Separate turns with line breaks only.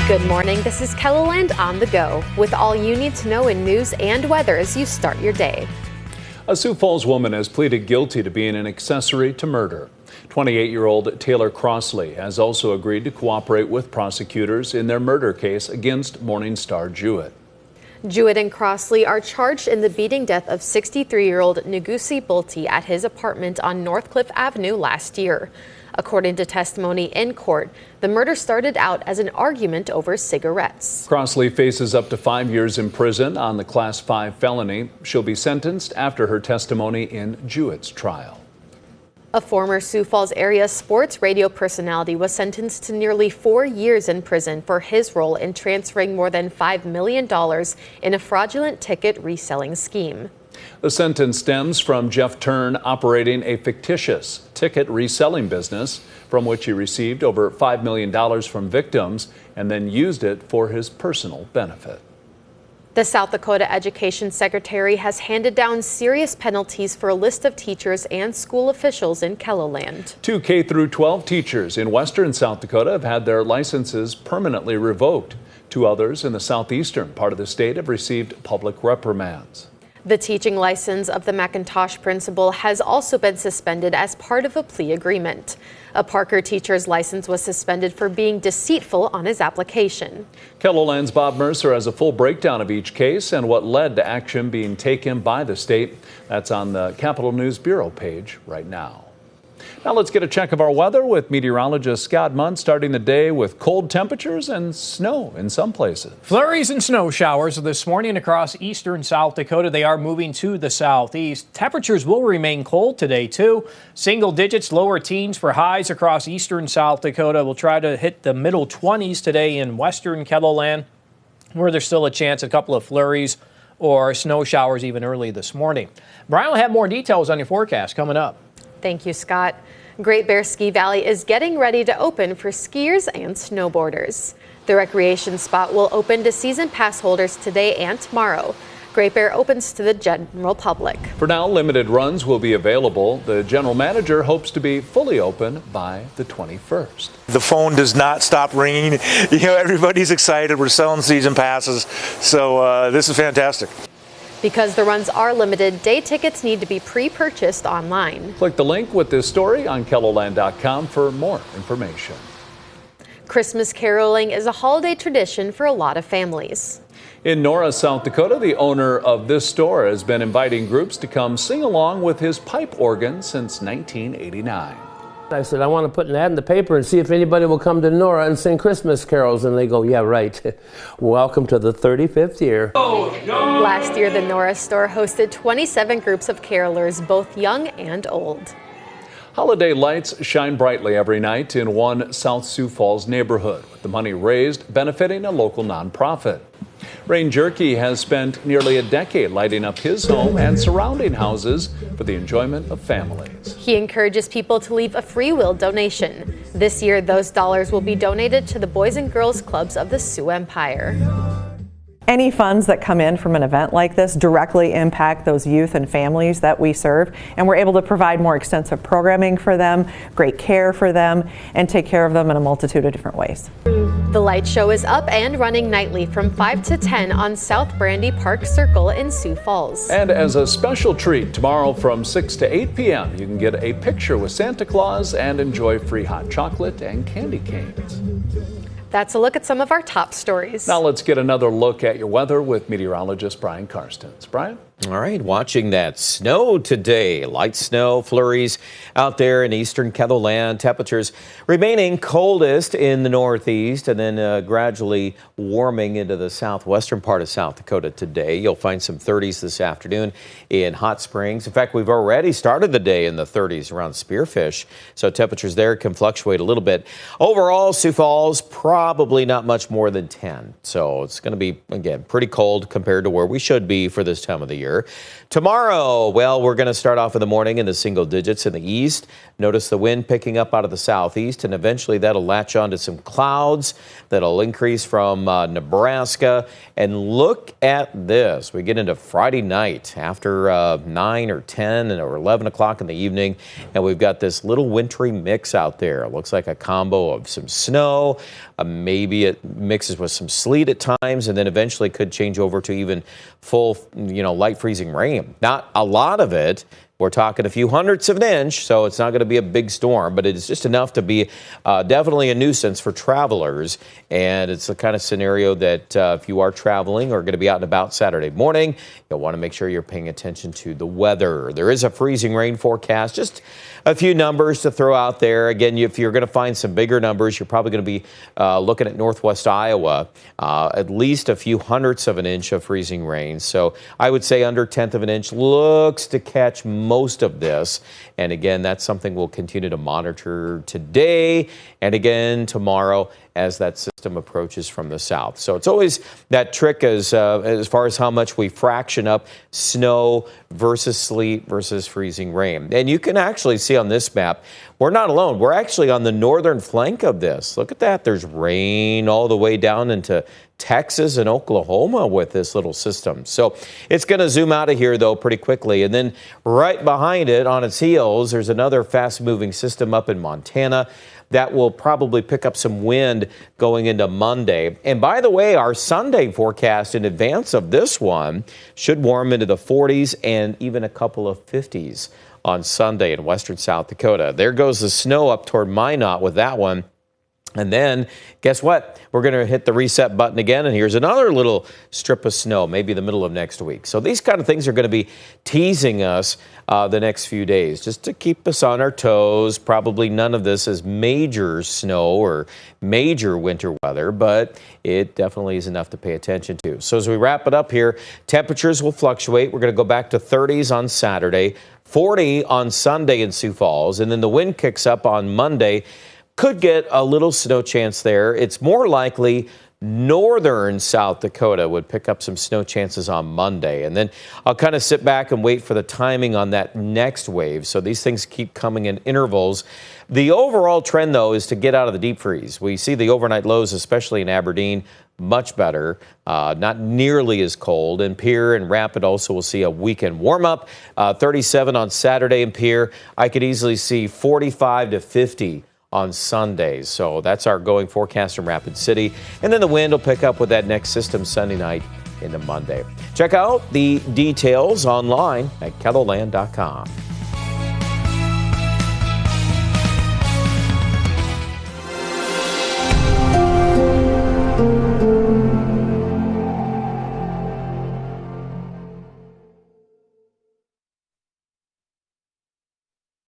Good morning, this is KELOLAND on the go, with all you need to know in news and weather as you start your day.
A Sioux Falls woman has pleaded guilty to being an accessory to murder. 28-year-old Taylor Crossley has also agreed to cooperate with prosecutors in their murder case against Morningstar Jewett.
Jewett and Crossley are charged in the beating death of 63-year-old Ngusi Bulti at his apartment on Northcliffe Avenue last year. According to testimony in court, the murder started out as an argument over cigarettes.
Crossley faces up to 5 years in prison on the Class 5 felony. She'll be sentenced after her testimony in Jewett's trial.
A former Sioux Falls area sports radio personality was sentenced to nearly 4 years in prison for his role in transferring more than $5 million in a fraudulent ticket reselling scheme.
The sentence stems from Jeff Thurn operating a fictitious ticket reselling business from which he received over $5 million from victims and then used it for his personal benefit.
The South Dakota Education Secretary has handed down serious penalties for a list of teachers and school officials in KELOLAND. 2
K-12 teachers in western South Dakota have had their licenses permanently revoked. 2 others in the southeastern part of the state have received public reprimands.
The teaching license of the McIntosh principal has also been suspended as part of a plea agreement. A Parker teacher's license was suspended for being deceitful on his application.
KELOLAND's Bob Mercer has a full breakdown of each case and what led to action being taken by the state. That's on the Capitol News Bureau page right now. Now let's get a check of our weather with meteorologist Scott Munn, starting the day with cold temperatures and snow in some places.
Flurries and snow showers this morning across eastern South Dakota. They are moving to the southeast. Temperatures will remain cold today, too. Single digits, lower teens for highs across eastern South Dakota. We'll try to hit the middle 20s today in western KELOLAND, where there's still a chance a couple of flurries or snow showers even early this morning. Brian will have more details on your forecast coming up.
Thank you, Scott. Great Bear Ski Valley is getting ready to open for skiers and snowboarders. The recreation spot will open to season pass holders today and tomorrow. Great Bear opens to the general public.
For now, limited runs will be available. The general manager hopes to be fully open by the 21st.
The phone does not stop ringing. You know, everybody's excited. We're selling season passes. So this is fantastic.
Because the runs are limited, day tickets need to be pre-purchased online.
Click the link with this story on KELOLAND.com for more information.
Christmas caroling is a holiday tradition for a lot of families.
In Nora, South Dakota, the owner of this store has been inviting groups to come sing along with his pipe organ since 1989.
I said, I want to put an ad in the paper and see if anybody will come to Nora and sing Christmas carols. And they go, yeah, right. Welcome to the 35th year.
Last year, the Nora store hosted 27 groups of carolers, both young and old.
Holiday lights shine brightly every night in one South Sioux Falls neighborhood, with the money raised benefiting a local nonprofit. Rain Jerky has spent nearly a decade lighting up his home and surrounding houses for the enjoyment of families.
He encourages people to leave a free will donation. This year, those dollars will be donated to the Boys and Girls Clubs of the Sioux Empire.
Any funds that come in from an event like this directly impact those youth and families that we serve, and we're able to provide more extensive programming for them, great care for them, and take care of them in a multitude of different ways.
The light show is up and running nightly from 5 to 10 on South Brandy Park Circle in Sioux Falls.
And as a special treat, tomorrow from 6 to 8 p.m., you can get a picture with Santa Claus and enjoy free hot chocolate and candy canes.
That's a look at some of our top stories.
Now let's get another look at your weather with meteorologist Brian Karstens. Brian?
All right, watching that snow today. Light snow flurries out there in eastern KELOLAND. Temperatures remaining coldest in the northeast and then gradually warming into the southwestern part of South Dakota today. You'll find some 30s this afternoon in Hot Springs. In fact, we've already started the day in the 30s around Spearfish, so temperatures there can fluctuate a little bit. Overall, Sioux Falls, probably not much more than 10. So it's going to be, again, pretty cold compared to where we should be for this time of the year. earlier. Tomorrow, well, we're going to start off in the morning in the single digits in the east. Notice the wind picking up out of the southeast, and eventually that'll latch onto some clouds that'll increase from Nebraska. And look at this. We get into Friday night after 9 or 10 or 11 o'clock in the evening, and we've got this little wintry mix out there. It looks like a combo of some snow. Maybe it mixes with some sleet at times, and then eventually could change over to even full, light freezing rain. Not a lot of it. We're talking a few hundredths of an inch, so it's not going to be a big storm, but it is just enough to be definitely a nuisance for travelers. And it's the kind of scenario that if you are traveling or going to be out and about Saturday morning, you'll want to make sure you're paying attention to the weather. There is a freezing rain forecast, just a few numbers to throw out there. Again, if you're going to find some bigger numbers, you're probably going to be looking at northwest Iowa, at least a few hundredths of an inch of freezing rain. So I would say under 1/10 of an inch looks to catch most of this. And again, that's something we'll continue to monitor today and again tomorrow as that system approaches from the south. So it's always that trick as far as how much we fraction up snow versus sleet versus freezing rain. And you can actually see on this map, we're not alone. We're actually on the northern flank of this. Look at that. There's rain all the way down into Texas and Oklahoma with this little system. So it's going to zoom out of here, though, pretty quickly. And then right behind it on its heels, there's another fast-moving system up in Montana that will probably pick up some wind going into Monday. And by the way, our Sunday forecast in advance of this one should warm into the 40s and even a couple of 50s on Sunday in western South Dakota. There goes the snow up toward Minot with that one. And then, guess what? We're going to hit the reset button again, and here's another little strip of snow, maybe the middle of next week. So these kind of things are going to be teasing us the next few days, just to keep us on our toes. Probably none of this is major snow or major winter weather, but it definitely is enough to pay attention to. So as we wrap it up here, temperatures will fluctuate. We're going to go back to 30s on Saturday, 40 on Sunday in Sioux Falls, and then the wind kicks up on Monday. Could get a little snow chance there. It's more likely northern South Dakota would pick up some snow chances on Monday. And then I'll kind of sit back and wait for the timing on that next wave. So these things keep coming in intervals. The overall trend, though, is to get out of the deep freeze. We see the overnight lows, especially in Aberdeen, much better, not nearly as cold. And Pierre and Rapid also will see a weekend warm-up. 37 on Saturday in Pierre. I could easily see 45 to 50 on Sundays. So that's our going forecast from Rapid City. And then the wind will pick up with that next system Sunday night into Monday. Check out the details online at KELOLAND.com.